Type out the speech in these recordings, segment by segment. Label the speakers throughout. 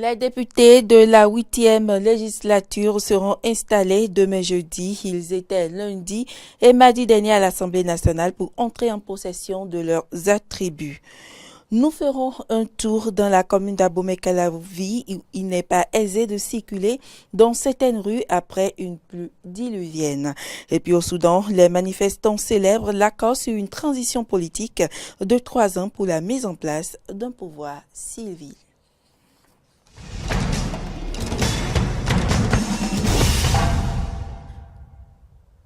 Speaker 1: Les députés de la 8e législature seront installés demain jeudi. Ils étaient lundi et mardi dernier à l'Assemblée nationale pour entrer en possession de leurs attributs. Nous ferons un tour dans la commune d'Abomey-Calavi où il n'est pas aisé de circuler dans certaines rues après une pluie diluvienne. Et puis au Soudan, les manifestants célèbrent l'accord sur une transition politique de 3 ans pour la mise en place d'un pouvoir civil.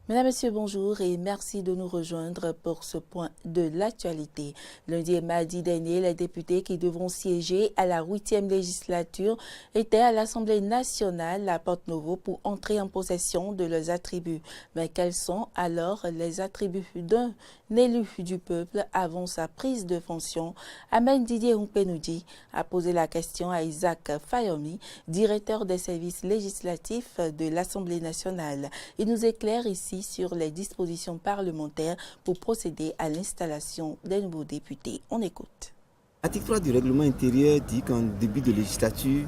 Speaker 1: Mesdames, Messieurs, bonjour et merci de nous rejoindre pour ce point de l'actualité. Lundi et mardi dernier, les députés qui devront siéger à la 8e législature étaient à l'Assemblée nationale à Porte-Novo pour entrer en possession de leurs attributs. Mais quels sont alors les attributs d'un élu du peuple avant sa prise de fonction? Ahmed Didier Humpenoudi a posé la question à Isaac Fayomi, directeur des services législatifs de l'Assemblée nationale. Il nous éclaire ici sur les dispositions parlementaires pour procéder à l'installation des nouveaux députés. On écoute.
Speaker 2: L'article 3 du règlement intérieur dit qu'en début de législature,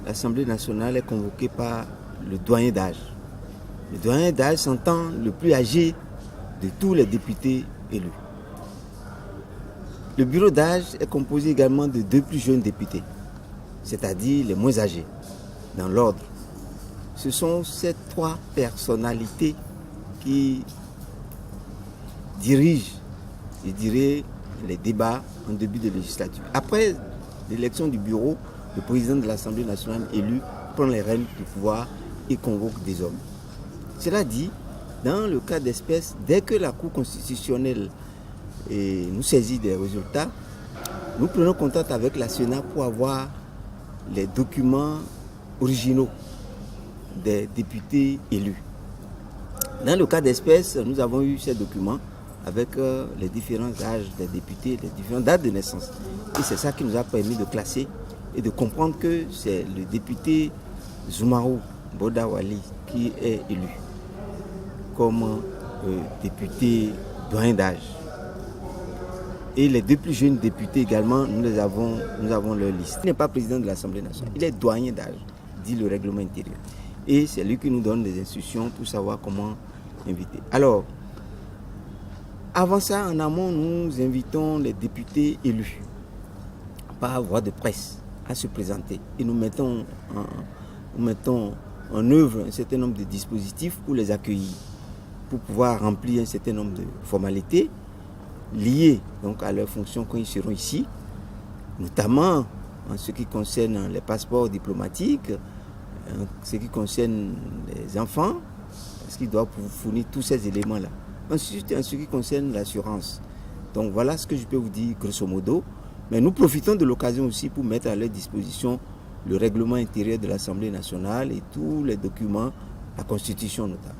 Speaker 2: l'Assemblée nationale est convoquée par le doyen d'âge. Le doyen d'âge s'entend le plus âgé de tous les députés élus. Le bureau d'âge est composé également de 2 plus jeunes députés, c'est-à-dire les moins âgés, dans l'ordre. Ce sont ces 3 personnalités qui dirige, je dirais, les débats en début de législature. Après l'élection du bureau, le président de l'Assemblée nationale élu prend les rênes du pouvoir et convoque des hommes. Cela dit, dans le cas d'espèce, dès que la Cour constitutionnelle nous saisit des résultats, nous prenons contact avec la Sénat pour avoir les documents originaux des députés élus. Dans le cas d'espèce, nous avons eu ces documents avec les différents âges des députés, les différentes dates de naissance. Et c'est ça qui nous a permis de classer et de comprendre que c'est le député Zoumarou Bodawali qui est élu comme député doyen d'âge. Et les 2 plus jeunes députés également, nous avons leur liste. Il n'est pas président de l'Assemblée nationale, il est doyen d'âge, dit le règlement intérieur. Et c'est lui qui nous donne des instructions pour savoir comment inviter. Alors, avant ça, en amont, nous invitons les députés élus par voie de presse à se présenter. Et nous mettons en œuvre un certain nombre de dispositifs pour les accueillir, pour pouvoir remplir un certain nombre de formalités liées donc à leurs fonctions quand ils seront ici, notamment en ce qui concerne les passeports diplomatiques, en ce qui concerne les enfants, parce qu'ils doivent fournir tous ces éléments-là. Ensuite, en ce qui concerne l'assurance. Donc voilà ce que je peux vous dire grosso modo. Mais nous profitons de l'occasion aussi pour mettre à leur disposition le règlement intérieur de l'Assemblée nationale et tous les documents, la Constitution notamment,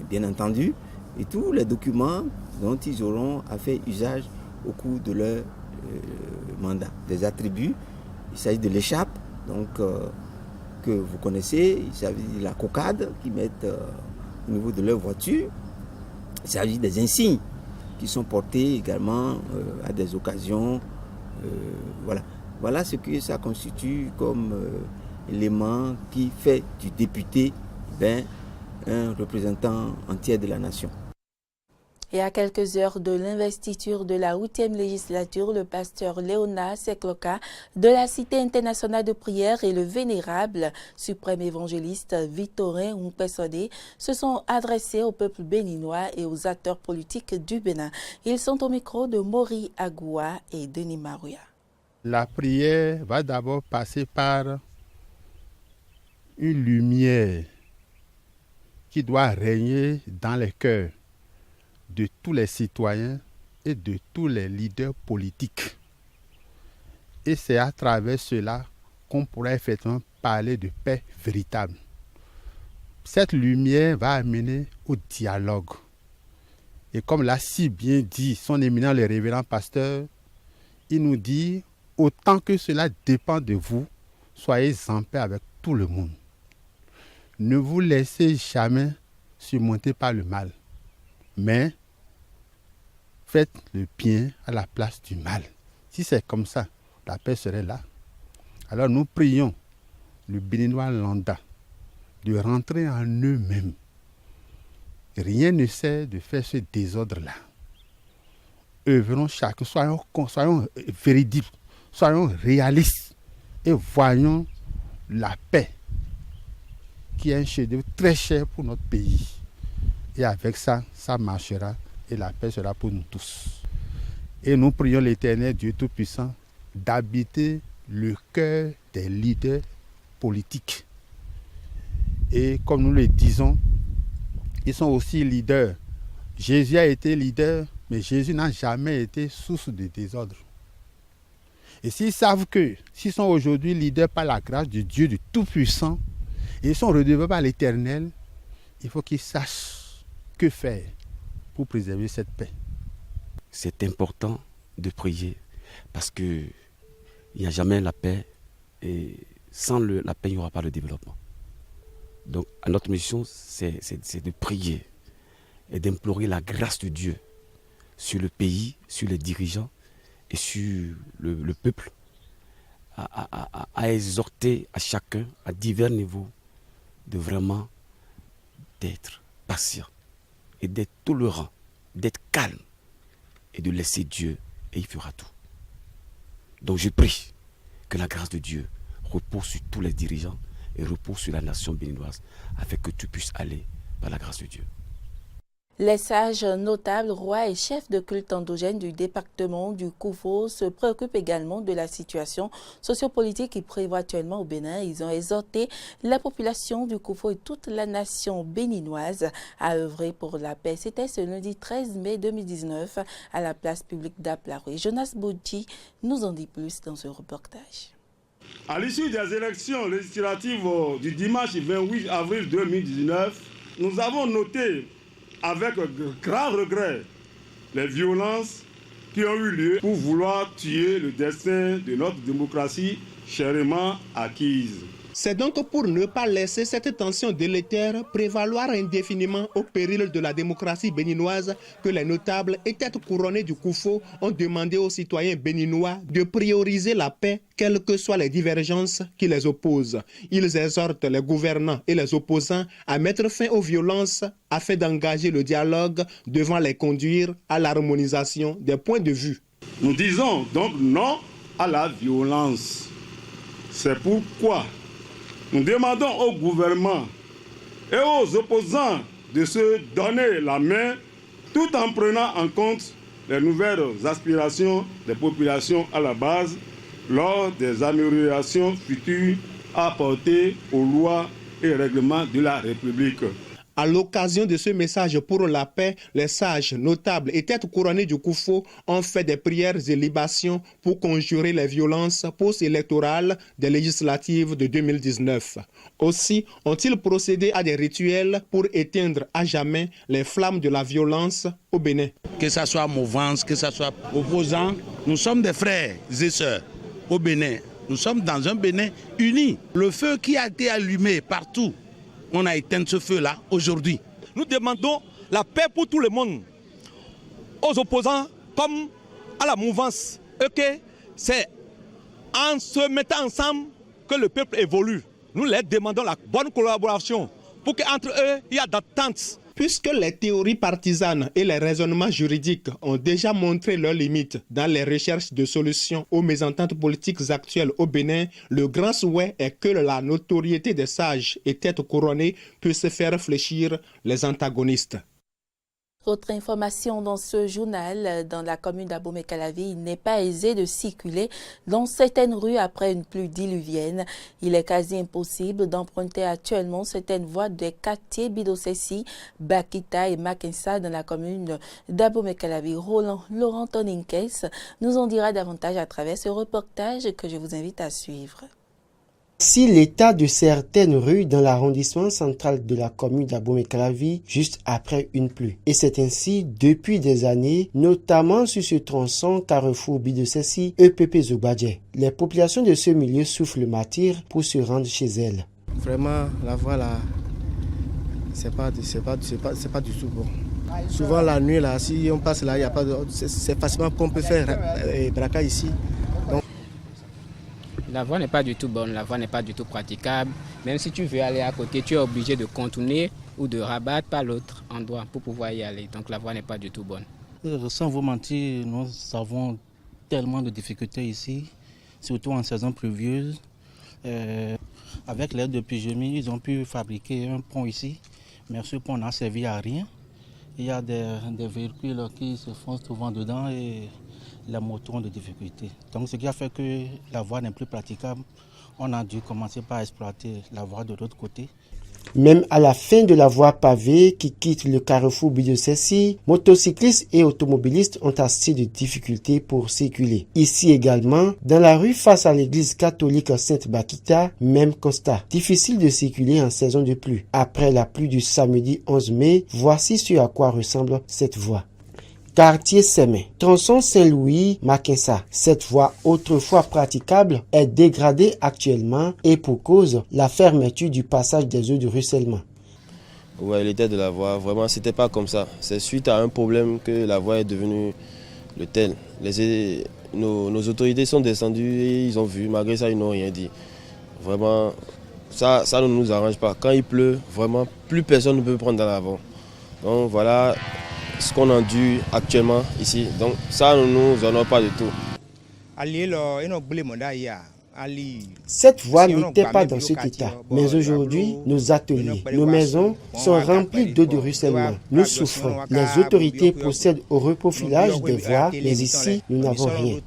Speaker 2: bien entendu, et tous les documents dont ils auront à faire usage au cours de leur mandat. Des attributs, il s'agit de l'écharpe, donc que vous connaissez, il s'agit de la cocarde qu'ils mettent au niveau de leur voiture. Il s'agit des insignes qui sont portés également à des occasions. Voilà ce que ça constitue comme élément qui fait du député un représentant entier de la nation.
Speaker 1: Et à quelques heures de l'investiture de la 8e législature, le pasteur Léonard Sekloka de la Cité internationale de prière et le vénérable suprême évangéliste Victorin Humpesodé se sont adressés au peuple béninois et aux acteurs politiques du Bénin. Ils sont au micro de Maury Agoua et Denis Marouya.
Speaker 3: La prière va d'abord passer par une lumière qui doit régner dans les cœurs de tous les citoyens et de tous les leaders politiques. Et c'est à travers cela qu'on pourra effectivement parler de paix véritable. Cette lumière va amener au dialogue. Et comme l'a si bien dit son éminent le révérend pasteur, il nous dit, autant que cela dépend de vous, soyez en paix avec tout le monde. Ne vous laissez jamais surmonter par le mal, mais faites le bien à la place du mal. Si c'est comme ça, la paix serait là. Alors nous prions le Béninois lambda de rentrer en eux-mêmes. Rien ne sert de faire ce désordre-là. Œuvrons chacun, soyons véridiques, soyons réalistes et voyons la paix qui est un chef-d'œuvre très cher pour notre pays. Et avec ça, ça marchera et la paix sera pour nous tous. Et nous prions l'Éternel Dieu Tout-Puissant d'habiter le cœur des leaders politiques. Et comme nous le disons, ils sont aussi leaders. Jésus a été leader, mais Jésus n'a jamais été source de désordre. Et s'ils savent que, s'ils sont aujourd'hui leaders par la grâce de Dieu, du Tout-Puissant, et ils sont redevables à l'Éternel, il faut qu'ils sachent que faire pour préserver cette paix.
Speaker 4: C'est important de prier parce qu'il n'y a jamais la paix et sans la paix, il n'y aura pas de développement. Donc, notre mission, c'est de prier et d'implorer la grâce de Dieu sur le pays, sur les dirigeants et sur le peuple, à exhorter à chacun, à divers niveaux, de vraiment d'être patient et d'être tolérant, d'être calme et de laisser Dieu et il fera tout. Donc je prie que la grâce de Dieu repose sur tous les dirigeants et repose sur la nation béninoise afin que tu puisses aller par la grâce de Dieu.
Speaker 1: Les sages, notables, rois et chefs de culte endogènes du département du Koufo se préoccupent également de la situation sociopolitique qui prévaut actuellement au Bénin. Ils ont exhorté la population du Koufo et toute la nation béninoise à œuvrer pour la paix. C'était ce lundi 13 mai 2019 à la place publique d'Aplaroué. Jonas Boudji nous en dit plus dans ce reportage.
Speaker 5: À l'issue des élections législatives du dimanche 28 avril 2019, nous avons noté avec grand regret les violences qui ont eu lieu pour vouloir tuer le destin de notre démocratie chèrement acquise.
Speaker 6: C'est donc pour ne pas laisser cette tension délétère prévaloir indéfiniment au péril de la démocratie béninoise que les notables et têtes couronnées du Koufo ont demandé aux citoyens béninois de prioriser la paix, quelles que soient les divergences qui les opposent. Ils exhortent les gouvernants et les opposants à mettre fin aux violences afin d'engager le dialogue devant les conduire à l'harmonisation des points de vue.
Speaker 5: Nous disons donc non à la violence. C'est pourquoi nous demandons au gouvernement et aux opposants de se donner la main tout en prenant en compte les nouvelles aspirations des populations à la base lors des améliorations futures apportées aux lois et règlements de la République.
Speaker 6: À l'occasion de ce message pour la paix, les sages, notables et têtes couronnées du Koufo ont fait des prières et libations pour conjurer les violences post-électorales des législatives de 2019. Aussi ont-ils procédé à des rituels pour éteindre à jamais les flammes de la violence au Bénin.
Speaker 7: Que ce soit mouvance, que ce soit opposant, nous sommes des frères et sœurs au Bénin. Nous sommes dans un Bénin uni. Le feu qui a été allumé partout, on a éteint ce feu-là aujourd'hui.
Speaker 8: Nous demandons la paix pour tout le monde, aux opposants comme à la mouvance. Et que c'est en se mettant ensemble que le peuple évolue. Nous leur demandons la bonne collaboration pour qu'entre eux, il y a d'attente.
Speaker 6: Puisque les théories partisanes et les raisonnements juridiques ont déjà montré leurs limites dans les recherches de solutions aux mésententes politiques actuelles au Bénin, le grand souhait est que la notoriété des sages et têtes couronnées puisse faire fléchir les antagonistes.
Speaker 1: Autre information dans ce journal, dans la commune d'Abomey-Calavi, il n'est pas aisé de circuler dans certaines rues après une pluie diluvienne. Il est quasi impossible d'emprunter actuellement certaines voies des quartiers Bidosessi, Bakita et Makensa dans la commune d'Abomey-Calavi. Laurent Toninkes nous en dira davantage à travers ce reportage que je vous invite à suivre.
Speaker 9: Si l'état de certaines rues dans l'arrondissement central de la commune d'Abomey-Calavi juste après une pluie. Et c'est ainsi depuis des années, notamment sur ce tronçon Carrefour Bidosessi EPP Zobadje. Les populations de ce milieu souffrent le martyre pour se rendre chez elles.
Speaker 10: Vraiment, la voie là, c'est pas du tout bon. Souvent la nuit là, si on passe là, il y a pas de, c'est facilement qu'on peut faire braquage ici. Donc,
Speaker 11: La voie n'est pas du tout bonne, la voie n'est pas du tout praticable. Même si tu veux aller à côté, tu es obligé de contourner ou de rabattre par l'autre endroit pour pouvoir y aller. Donc la voie n'est pas du tout bonne.
Speaker 12: Sans vous mentir, nous avons tellement de difficultés ici, surtout en saison pluvieuse. Avec l'aide de Pigemi, ils ont pu fabriquer un pont ici, mais ce pont n'a servi à rien. Il y a des véhicules qui se font souvent dedans et les motos ont des difficultés. Donc ce qui a fait que la voie n'est plus praticable, on a dû commencer par exploiter la voie de l'autre côté.
Speaker 9: Même à la fin de la voie pavée qui quitte le carrefour Bidiosessi, motocyclistes et automobilistes ont assez de difficultés pour circuler. Ici également, dans la rue face à l'église catholique Sainte-Bakita, même constat. Difficile de circuler en saison de pluie. Après la pluie du samedi 11 mai, voici ce à quoi ressemble cette voie. Quartier Sémin, tronçon Saint-Louis, Makinsa. Cette voie autrefois praticable est dégradée actuellement et pour cause la fermeture du passage des eaux de ruissellement.
Speaker 13: Ouais, l'état de la voie, vraiment c'était pas comme ça. C'est suite à un problème que la voie est devenue le tel. Nos autorités sont descendues et ils ont vu, malgré ça ils n'ont rien dit. Vraiment, ça ne nous arrange pas. Quand il pleut, vraiment plus personne ne peut prendre dans l'avant. Donc voilà ce qu'on endure actuellement ici. Donc ça ne nous honore pas du tout.
Speaker 9: Cette voie n'était pas dans cet état, mais aujourd'hui, nos ateliers, nos maisons sont remplis d'eau de ruissellement. Nous souffrons. Les autorités procèdent au reprofilage des voies, mais ici, nous n'avons rien.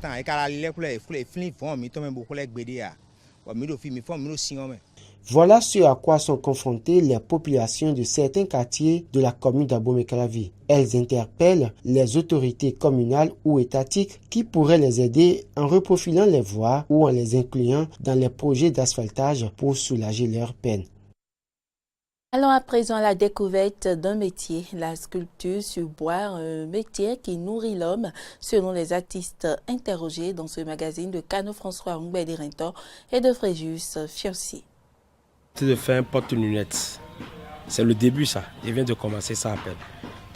Speaker 9: Voilà ce à quoi sont confrontées les populations de certains quartiers de la commune d'Abomey-Calavi. Elles interpellent les autorités communales ou étatiques qui pourraient les aider en reprofilant les voies ou en les incluant dans les projets d'asphaltage pour soulager leur peine.
Speaker 1: Allons à présent à la découverte d'un métier, la sculpture sur bois, un métier qui nourrit l'homme, selon les artistes interrogés dans ce magazine de Cano François Ngbedi-Rinto et de Fréjus Fiossi.
Speaker 14: C'est de faire un porte-lunettes. C'est le début ça. Je viens de commencer ça à peine.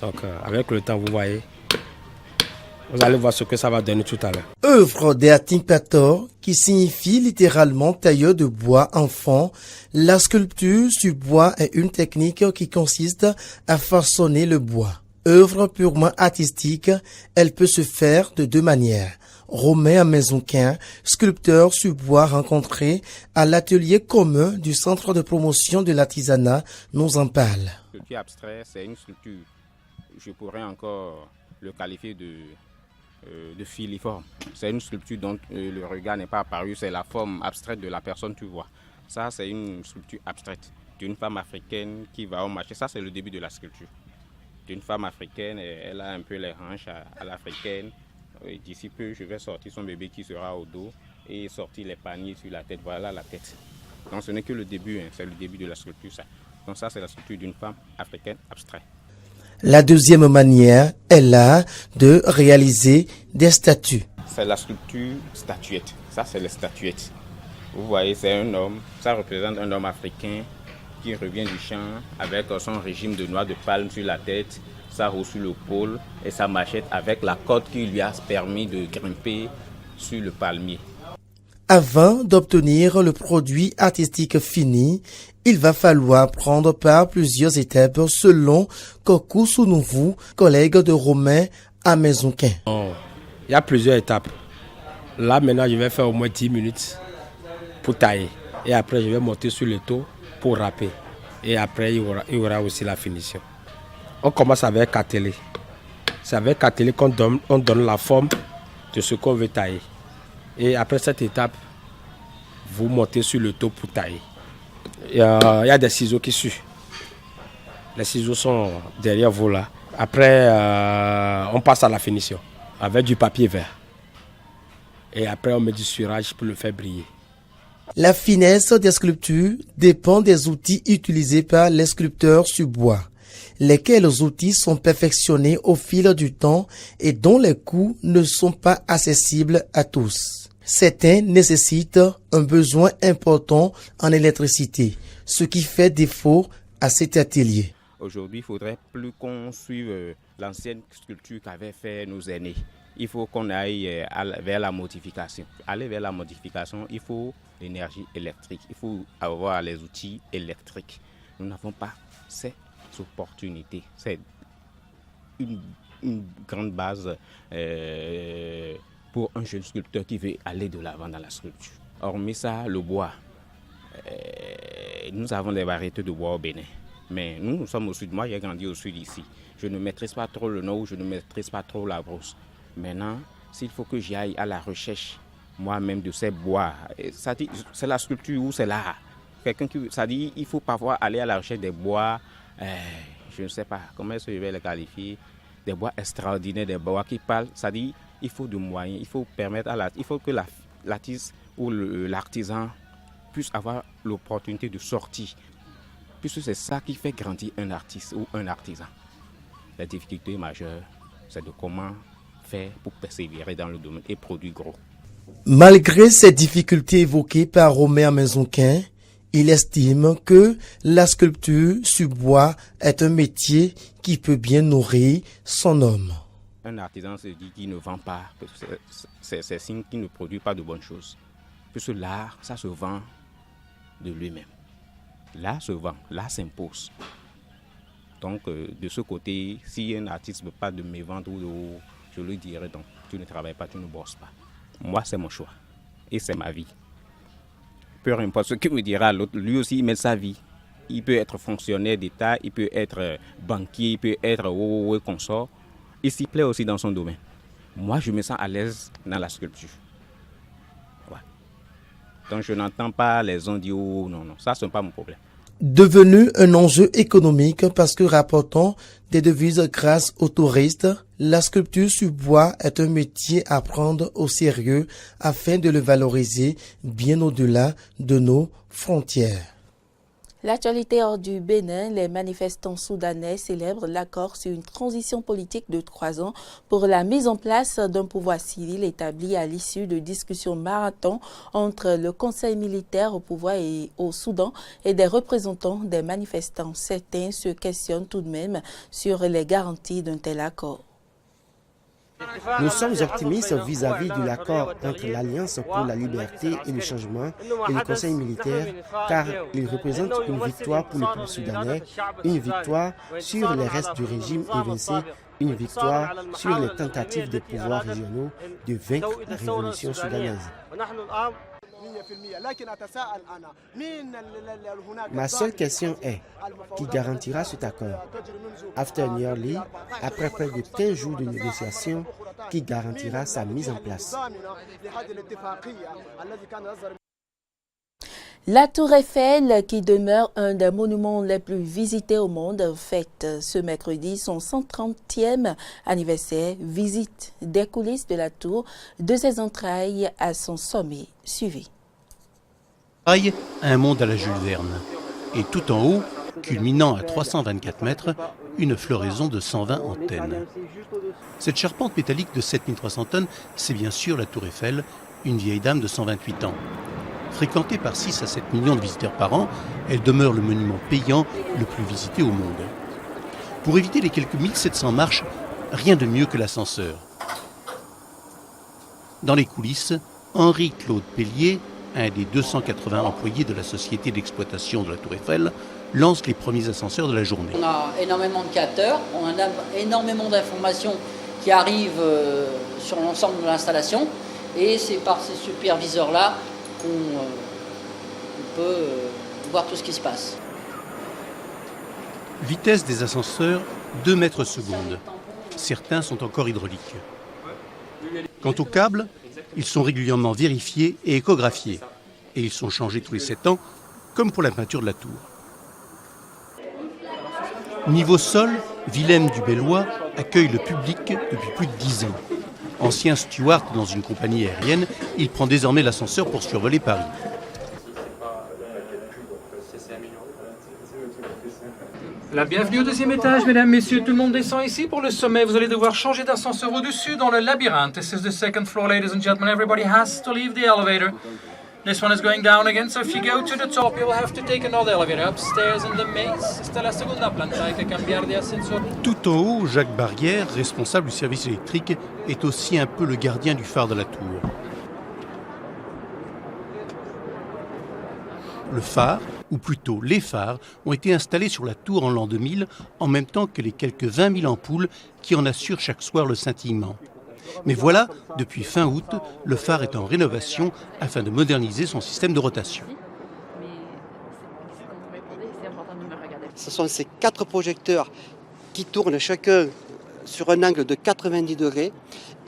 Speaker 14: Donc avec le temps, vous voyez, vous allez voir ce que ça va donner tout à l'heure.
Speaker 15: Œuvre des Atinpator, qui signifie littéralement tailleur de bois enfant. La sculpture sur bois est une technique qui consiste à façonner le bois. Œuvre purement artistique, elle peut se faire de deux manières. Romain Amezonquin, sculpteur sur bois rencontré à l'atelier commun du centre de promotion de l'artisanat, nous en parle.
Speaker 16: La sculpture abstraite, c'est une sculpture, je pourrais encore le qualifier de filiforme. C'est une sculpture dont le regard n'est pas apparu, c'est la forme abstraite de la personne que tu vois. Ça, c'est une sculpture abstraite d'une femme africaine qui va au marché. Ça, c'est le début de la sculpture. D'une femme africaine, elle a un peu les hanches à l'africaine. D'ici peu, je vais sortir son bébé qui sera au dos et sortir les paniers sur la tête. Voilà la tête. Donc ce n'est que le début, c'est le début de la sculpture. Ça. Donc ça, c'est la sculpture d'une femme africaine abstraite.
Speaker 15: La deuxième manière est là de réaliser des statues.
Speaker 16: C'est la sculpture statuette. Ça, c'est les statuettes. Vous voyez, c'est un homme. Ça représente un homme africain qui revient du champ avec son régime de noix de palme sur la tête, sa roue sur l'épaule et sa machette avec la corde qui lui a permis de grimper sur le palmier.
Speaker 15: Avant d'obtenir le produit artistique fini, il va falloir prendre par plusieurs étapes selon Kokou Sounouvou, collègue de Romain Amezonquin.
Speaker 14: Il y a plusieurs étapes. Là maintenant je vais faire au moins 10 minutes pour tailler. Et après je vais monter sur le taux pour râper. Et après il y aura aussi la finition. On commence avec cartelé. C'est avec cartelé qu'on donne la forme de ce qu'on veut tailler. Et après cette étape, vous montez sur le taux pour tailler. Il y a des ciseaux qui suivent. Les ciseaux sont derrière vous là. Après, on passe à la finition avec du papier vert. Et après, on met du surage pour le faire briller.
Speaker 15: La finesse des sculptures dépend des outils utilisés par les sculpteurs sur bois. Lesquels outils sont perfectionnés au fil du temps et dont les coûts ne sont pas accessibles à tous. Certains nécessitent un besoin important en électricité, ce qui fait défaut à cet atelier.
Speaker 16: Aujourd'hui, il ne faudrait plus qu'on suive l'ancienne sculpture qu'avaient fait nos aînés. il faut qu'on aille vers la modification. Aller vers la modification, il faut l'énergie électrique, il faut avoir les outils électriques. Nous n'avons pas ces opportunités. C'est une grande base pour un jeune sculpteur qui veut aller de l'avant dans la sculpture. Hormis ça, le bois. Nous avons des variétés de bois au Bénin. Mais nous sommes au sud. Moi, j'ai grandi au sud ici. Je ne maîtrise pas trop le nord, je ne maîtrise pas trop la brousse. Maintenant, s'il faut que j'aille à la recherche moi-même de ces bois, ça dit, c'est la sculpture ou c'est l'art. Quelqu'un qui, ça dit, il faut parfois aller à la recherche des bois, je ne sais pas comment je vais les qualifier, des bois extraordinaires, des bois qui parlent. Ça dit, il faut de moyens, il faut permettre il faut que l'artiste ou l'artisan puisse avoir l'opportunité de sortir. Puisque c'est ça qui fait grandir un artiste ou un artisan. La difficulté majeure, c'est de comment faire pour persévérer dans le domaine et produire gros.
Speaker 15: Malgré ces difficultés évoquées par Romain Menzonquin, il estime que la sculpture sur bois est un métier qui peut bien nourrir son homme.
Speaker 16: Un artisan se dit qu'il ne vend pas, c'est signe qu'il ne produit pas de bonnes choses. Puisque l'art, ça se vend de lui-même. L'art se vend, l'art s'impose. Donc, de ce côté, si un artiste ne veut pas de mes ventes, je lui dirais donc, tu ne travailles pas, tu ne bosses pas. Moi, c'est mon choix et c'est ma vie. Peu importe ce que me dira l'autre, lui aussi, il met sa vie. Il peut être fonctionnaire d'État, il peut être banquier, il peut être consort. Il s'y plaît aussi dans son domaine. Moi, je me sens à l'aise dans la sculpture. Ouais. Donc, je n'entends pas les gens dire oh non, ça, ce n'est pas mon problème.
Speaker 15: Devenu un enjeu économique parce que rapportant des devises grâce aux touristes, la sculpture sur bois est un métier à prendre au sérieux afin de le valoriser bien au-delà de nos frontières.
Speaker 1: L'actualité hors du Bénin, les manifestants soudanais célèbrent l'accord sur une transition politique de 3 ans pour la mise en place d'un pouvoir civil établi à l'issue de discussions marathon entre le conseil militaire au pouvoir et au Soudan et des représentants des manifestants. Certains se questionnent tout de même sur les garanties d'un tel accord.
Speaker 9: Nous sommes optimistes vis-à-vis de l'accord entre l'Alliance pour la liberté et le changement et le Conseil militaire, car il représente une victoire pour le peuple soudanais, une victoire sur les restes du régime évincé, une victoire sur les tentatives des pouvoirs régionaux de vaincre la révolution soudanaise. Ma seule question est, qui garantira cet accord? After nearly, après près de 15 jours de négociations, qui garantira sa mise en place?
Speaker 1: La Tour Eiffel, qui demeure un des monuments les plus visités au monde, fête ce mercredi son 130e anniversaire. Visite des coulisses de la tour, de ses entrailles à son sommet. Suivez.
Speaker 17: Un monde à la Jules Verne. Et tout en haut, culminant à 324 mètres, une floraison de 120 antennes. Cette charpente métallique de 7300 tonnes, c'est bien sûr la Tour Eiffel, une vieille dame de 128 ans. Fréquentée par 6 à 7 millions de visiteurs par an, elle demeure le monument payant le plus visité au monde. Pour éviter les quelques 1700 marches, rien de mieux que l'ascenseur. Dans les coulisses, Henri-Claude Pellier, un des 280 employés de la société d'exploitation de la Tour Eiffel, lance les premiers ascenseurs de la journée.
Speaker 18: On a énormément de capteurs, on a énormément d'informations qui arrivent sur l'ensemble de l'installation et c'est par ces superviseurs-là qu'on peut voir tout ce qui se passe.
Speaker 17: Vitesse des ascenseurs, 2 mètres secondes. Certains sont encore hydrauliques. Quant aux câbles, ils sont régulièrement vérifiés et échographiés. Et ils sont changés tous les 7 ans, comme pour la peinture de la tour. Niveau sol, Willem Dubellois accueille le public depuis plus de 10 ans. Ancien steward dans une compagnie aérienne, il prend désormais l'ascenseur pour survoler Paris.
Speaker 19: La bienvenue au 2e étage, mesdames, messieurs. Tout le monde descend ici pour le sommet. Vous allez devoir changer d'ascenseur au-dessus dans le labyrinthe. This is the 2nd floor, ladies and gentlemen. Everybody has to leave the elevator. This one is going down again, so if you go to the top, you will have to take another elevator upstairs in the maze. Esta es la segunda planta, hay que cambiar de ascensor.
Speaker 17: Tout en haut, Jacques Barrière, responsable du service électrique, est aussi un peu le gardien du phare de la tour. Le phare, ou plutôt les phares, ont été installés sur la tour en l'an 2000, en même temps que les quelques 20 000 ampoules qui en assurent chaque soir le scintillement. Mais voilà, depuis fin août, le phare est en rénovation afin de moderniser son système de rotation.
Speaker 20: Ce sont ces 4 projecteurs qui tournent chacun sur un angle de 90 degrés.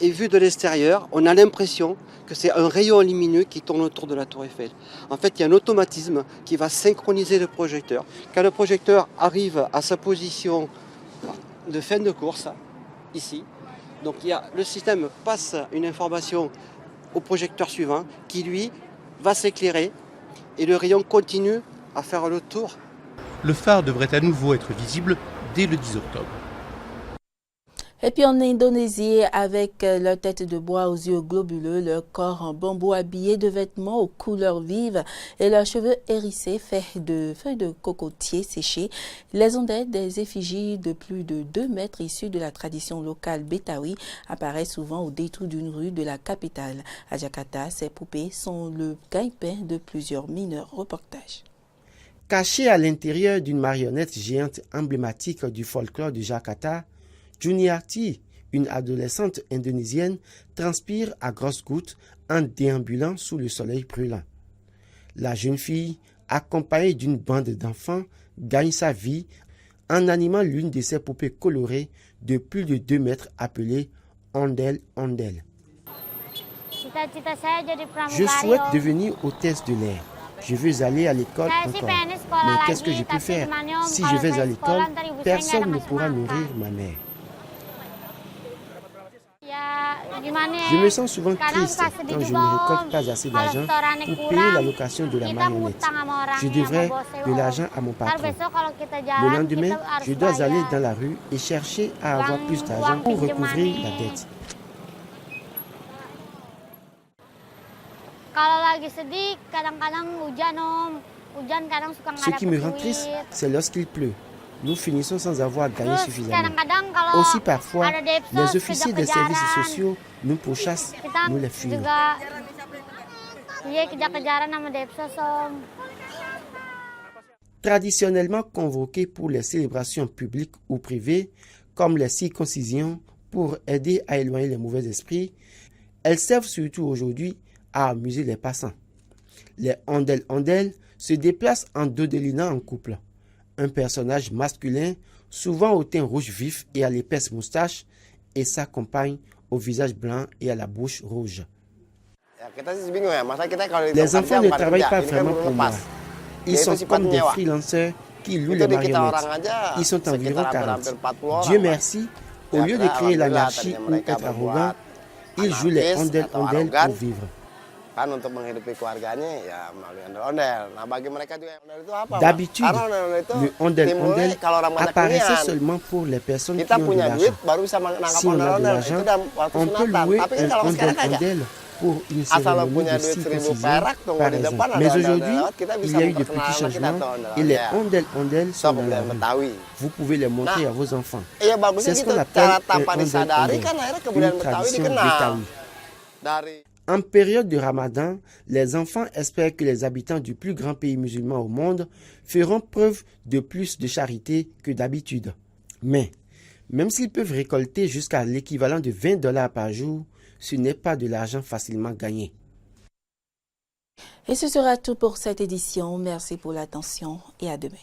Speaker 20: Et vu de l'extérieur, on a l'impression que c'est un rayon lumineux qui tourne autour de la tour Eiffel. En fait, il y a un automatisme qui va synchroniser le projecteur. Quand le projecteur arrive à sa position de fin de course, ici, donc le système passe une information au projecteur suivant qui, lui, va s'éclairer et le rayon continue à faire le tour.
Speaker 17: Le phare devrait à nouveau être visible dès le 10 octobre.
Speaker 1: Et puis en Indonésie, avec leur tête de bois aux yeux globuleux, leur corps en bambou habillé de vêtements aux couleurs vives et leurs cheveux hérissés faits de feuilles de cocotier séchées, les ondelles des effigies de plus de 2 mètres issues de la tradition locale Betawi apparaissent souvent au détour d'une rue de la capitale. À Jakarta, ces poupées sont le gagne-pain de plusieurs mineurs. Reportage.
Speaker 9: Cachée à l'intérieur d'une marionnette géante emblématique du folklore de Jakarta, Juniarti, une adolescente indonésienne, transpire à grosses gouttes en déambulant sous le soleil brûlant. La jeune fille, accompagnée d'une bande d'enfants, gagne sa vie en animant l'une de ses poupées colorées de plus de 2 mètres appelée Ondel Ondel. Je souhaite devenir hôtesse de l'air. Je veux aller à l'école encore. Mais qu'est-ce que je peux faire? Si je vais à l'école, personne ne pourra nourrir ma mère. Je me sens souvent triste quand je ne récolte pas assez d'argent pour payer la location de la marionnette. Je devrais de l'argent à mon patron. Le lendemain, je dois aller dans la rue et chercher à avoir plus d'argent pour recouvrir la dette. Ce qui me rend triste, c'est lorsqu'il pleut. Nous finissons sans avoir gagné suffisamment. Aussi parfois, les officiers des services sociaux nous pourchassent, nous les fuyons. Traditionnellement convoquées pour les célébrations publiques ou privées, comme les circoncisions pour aider à éloigner les mauvais esprits, elles servent surtout aujourd'hui à amuser les passants. Les Ondel Ondel se déplacent en dodelinant en couple. Un personnage masculin, souvent au teint rouge vif et à l'épaisse moustache, et sa compagne au visage blanc et à la bouche rouge. Les enfants ne travaillent pas vraiment pour moi. Ils sont comme des freelancers qui louent les marionnettes. Ils sont environ 40. Dieu merci, au lieu de créer l'anarchie ou être arrogant, ils jouent les Ondel Ondel pour vivre. D'habitude, le Ondel Ondel apparaissait seulement pour les personnes qui ont de l'argent. Si on a de l'argent, on peut louer un Ondel Ondel pour une cérémonie de circoncision, par exemple. Mais aujourd'hui, il y a eu de petits changements et les Ondel Ondel sont dans la rue. Vous pouvez les montrer à vos enfants. C'est ce qu'on appelle un Ondel Ondel, une tradition Betawi. En période de Ramadan, les enfants espèrent que les habitants du plus grand pays musulman au monde feront preuve de plus de charité que d'habitude. Mais, même s'ils peuvent récolter jusqu'à l'équivalent de $20 par jour, ce n'est pas de l'argent facilement gagné.
Speaker 1: Et ce sera tout pour cette édition. Merci pour l'attention et à demain.